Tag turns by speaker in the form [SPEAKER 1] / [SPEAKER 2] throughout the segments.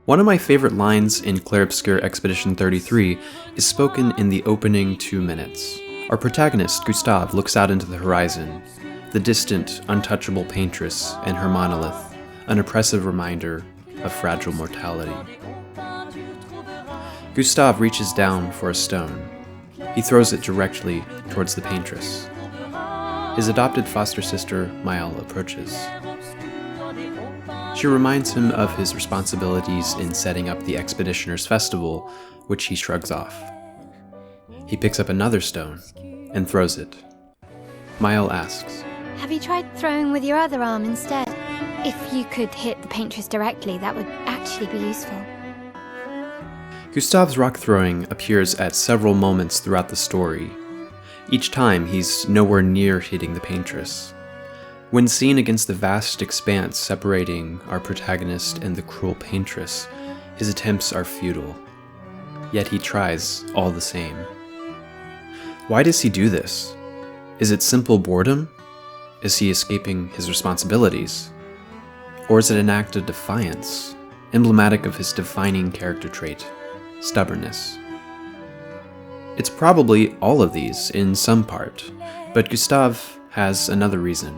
[SPEAKER 1] One of my favorite lines in Clair Obscur Expedition 33 is spoken in the opening 2 minutes. Our protagonist, Gustav, looks out into the horizon, the distant, untouchable paintress and her monolith, an oppressive reminder of fragile mortality. Gustav reaches down for a stone. He throws it directly towards the paintress. His adopted foster sister, Maëlle, approaches. She reminds him of his responsibilities in setting up the Expeditioners' Festival, which he shrugs off. He picks up another stone and throws it. Maëlle asks,
[SPEAKER 2] "Have you tried throwing with your other arm instead? If you could hit the paintress directly, that would actually be useful."
[SPEAKER 1] Gustav's rock throwing appears at several moments throughout the story. Each time, he's nowhere near hitting the paintress. When seen against the vast expanse separating our protagonist and the cruel paintress, his attempts are futile. Yet he tries all the same. Why does he do this? Is it simple boredom? Is he escaping his responsibilities? Or is it an act of defiance, emblematic of his defining character trait, stubbornness? It's probably all of these in some part, but Gustav has another reason,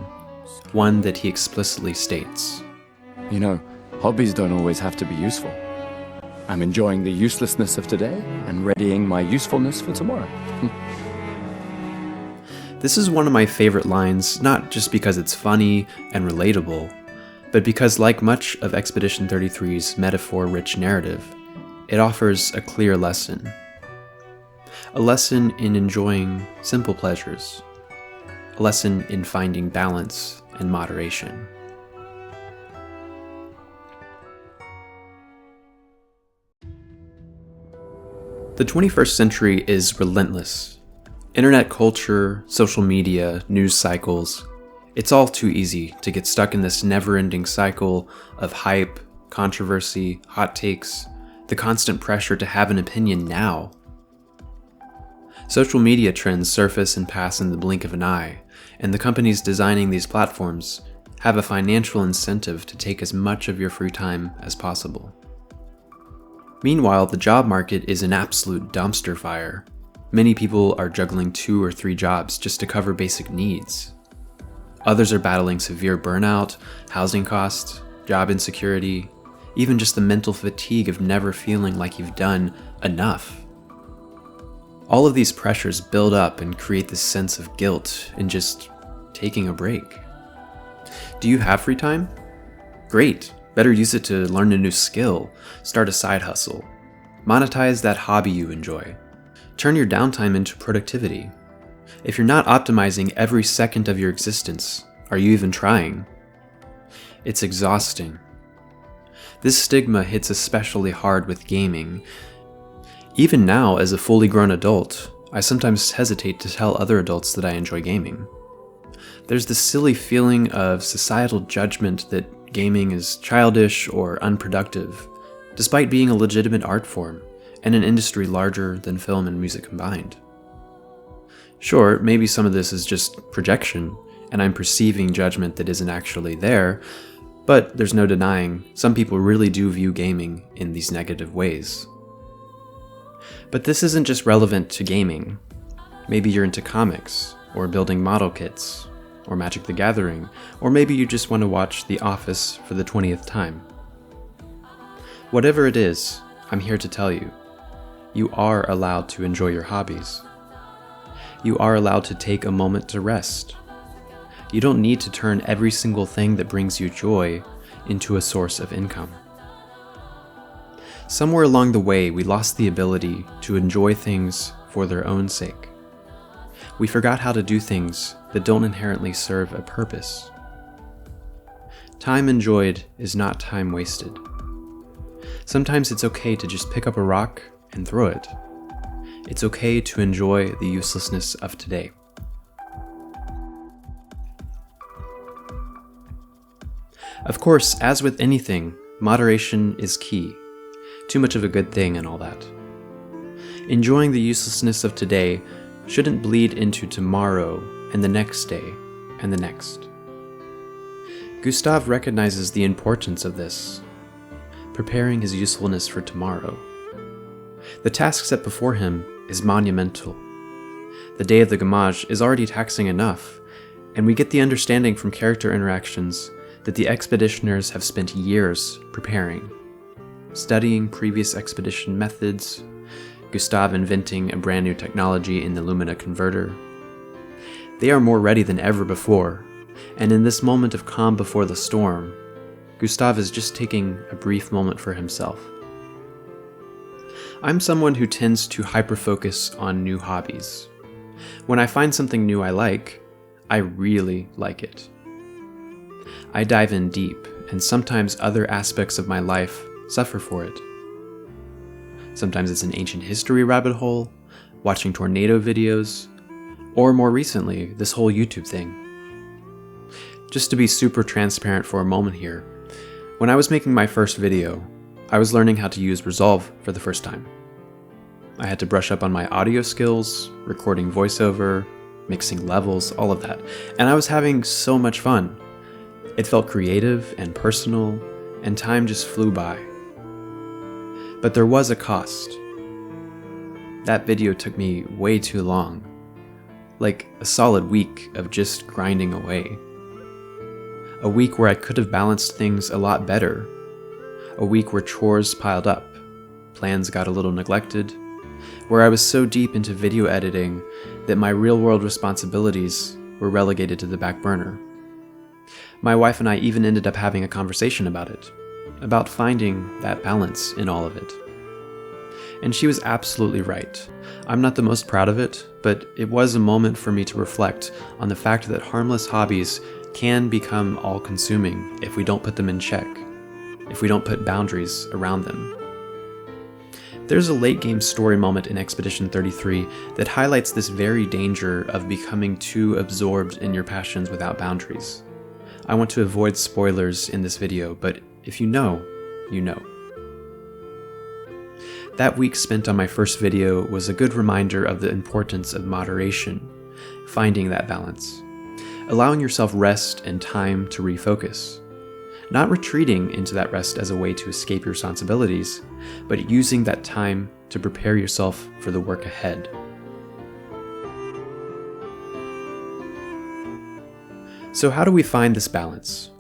[SPEAKER 1] one that he explicitly states.
[SPEAKER 3] You know, hobbies don't always have to be useful. I'm enjoying the uselessness of today and readying my usefulness for tomorrow.
[SPEAKER 1] This is one of my favorite lines, not just because it's funny and relatable, but because, like much of Expedition 33's metaphor-rich narrative, it offers a clear lesson. A lesson in enjoying simple pleasures. A lesson in finding balance and moderation. The 21st century is relentless. Internet culture, social media, news cycles, it's all too easy to get stuck in this never-ending cycle of hype, controversy, hot takes, the constant pressure to have an opinion now. Social media trends surface and pass in the blink of an eye, and the companies designing these platforms have a financial incentive to take as much of your free time as possible. Meanwhile, the job market is an absolute dumpster fire. Many people are juggling 2 or 3 jobs just to cover basic needs. Others are battling severe burnout, housing costs, job insecurity, even just the mental fatigue of never feeling like you've done enough. All of these pressures build up and create this sense of guilt in just taking a break. Do you have free time? Great. Better use it to learn a new skill, start a side hustle, monetize that hobby you enjoy. Turn your downtime into productivity. If you're not optimizing every second of your existence, are you even trying? It's exhausting. This stigma hits especially hard with gaming. Even now, as a fully grown adult, I sometimes hesitate to tell other adults that I enjoy gaming. There's this silly feeling of societal judgment that gaming is childish or unproductive, despite being a legitimate art form and an industry larger than film and music combined. Sure, maybe some of this is just projection, and I'm perceiving judgment that isn't actually there, but there's no denying some people really do view gaming in these negative ways. But this isn't just relevant to gaming. Maybe you're into comics, or building model kits, or Magic the Gathering, or maybe you just want to watch The Office for the 20th time. Whatever it is, I'm here to tell you, you are allowed to enjoy your hobbies. You are allowed to take a moment to rest. You don't need to turn every single thing that brings you joy into a source of income. Somewhere along the way, we lost the ability to enjoy things for their own sake. We forgot how to do things that don't inherently serve a purpose. Time enjoyed is not time wasted. Sometimes it's okay to just pick up a rock and throw it. It's okay to enjoy the uselessness of today. Of course, as with anything, moderation is key. Too much of a good thing and all that. Enjoying the uselessness of today shouldn't bleed into tomorrow and the next day and the next. Gustav recognizes the importance of this. preparing his usefulness for tomorrow. The task set before him is monumental. The day of the Gamage is already taxing enough, and we get the understanding from character interactions that the expeditioners have spent years preparing, studying previous expedition methods, Gustav inventing a brand new technology in the Lumina converter. They are more ready than ever before, and in this moment of calm before the storm, Gustav is just taking a brief moment for himself. I'm someone who tends to hyper-focus on new hobbies. When I find something new I like, I really like it. I dive in deep, and sometimes other aspects of my life suffer for it. Sometimes it's an ancient history rabbit hole, watching tornado videos, or more recently, this whole YouTube thing. Just to be super transparent for a moment here, when I was making my first video, I was learning how to use Resolve for the first time. I had to brush up on my audio skills, recording voiceover, mixing levels, all of that, and I was having so much fun. It felt creative and personal, and time just flew by. But there was a cost. That video took me way too long, like a solid week of just grinding away. A week where I could have balanced things a lot better. A week where chores piled up, plans got a little neglected, where I was so deep into video editing that my real-world responsibilities were relegated to the back burner. My wife and I even ended up having a conversation about it, about finding that balance in all of it. And she was absolutely right. I'm not the most proud of it, but it was a moment for me to reflect on the fact that harmless hobbies can become all-consuming if we don't put them in check, if we don't put boundaries around them. There's a late-game story moment in Expedition 33 that highlights this very danger of becoming too absorbed in your passions without boundaries. I want to avoid spoilers in this video, but if you know, you know. That week spent on my first video was a good reminder of the importance of moderation, finding that balance, allowing yourself rest and time to refocus. Not retreating into that rest as a way to escape your responsibilities, but using that time to prepare yourself for the work ahead. So how do we find this balance?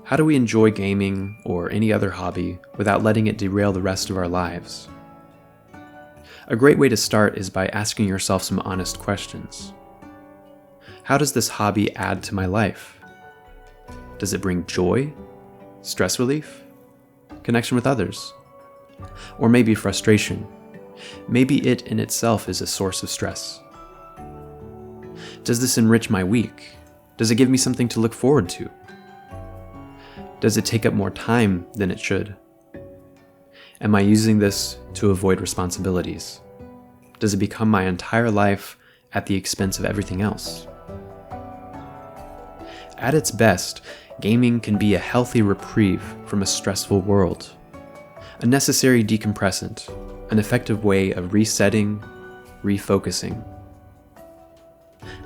[SPEAKER 1] How do we enjoy gaming or any other hobby without letting it derail the rest of our lives? A great way to start is by asking yourself some honest questions. How does this hobby add to my life? Does it bring joy? Stress relief? Connection with others? Or maybe frustration? Maybe it in itself is a source of stress. Does this enrich my week? Does it give me something to look forward to? Does it take up more time than it should? Am I using this to avoid responsibilities? Does it become my entire life at the expense of everything else? At its best, gaming can be a healthy reprieve from a stressful world, a necessary decompressant, an effective way of resetting, refocusing.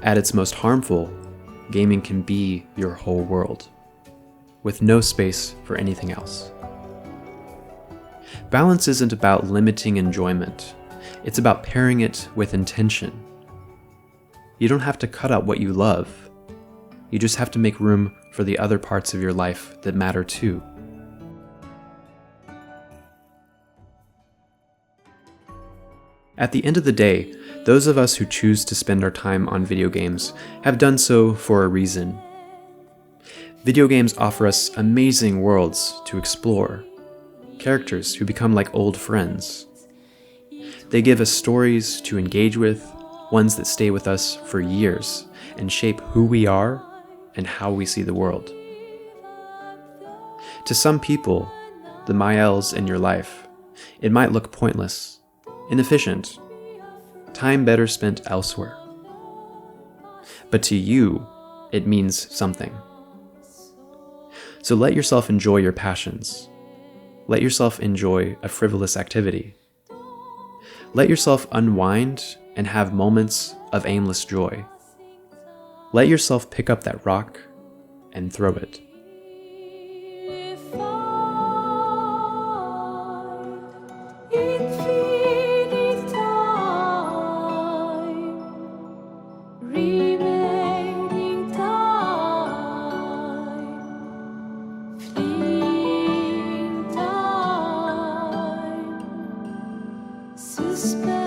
[SPEAKER 1] At its most harmful, gaming can be your whole world, with no space for anything else. Balance isn't about limiting enjoyment, it's about pairing it with intention. You don't have to cut out what you love. You just have to make room for the other parts of your life that matter too. At the end of the day, those of us who choose to spend our time on video games have done so for a reason. Video games offer us amazing worlds to explore, characters who become like old friends. They give us stories to engage with, ones that stay with us for years and shape who we are and how we see the world. To some people, the miles in your life, it might look pointless, inefficient, time better spent elsewhere. But to you, it means something. So let yourself enjoy your passions. Let yourself enjoy a frivolous activity. Let yourself unwind and have moments of aimless joy. Let yourself pick up that rock and throw it.
[SPEAKER 4] Infinite time, remaining time, fleeing time, suspense.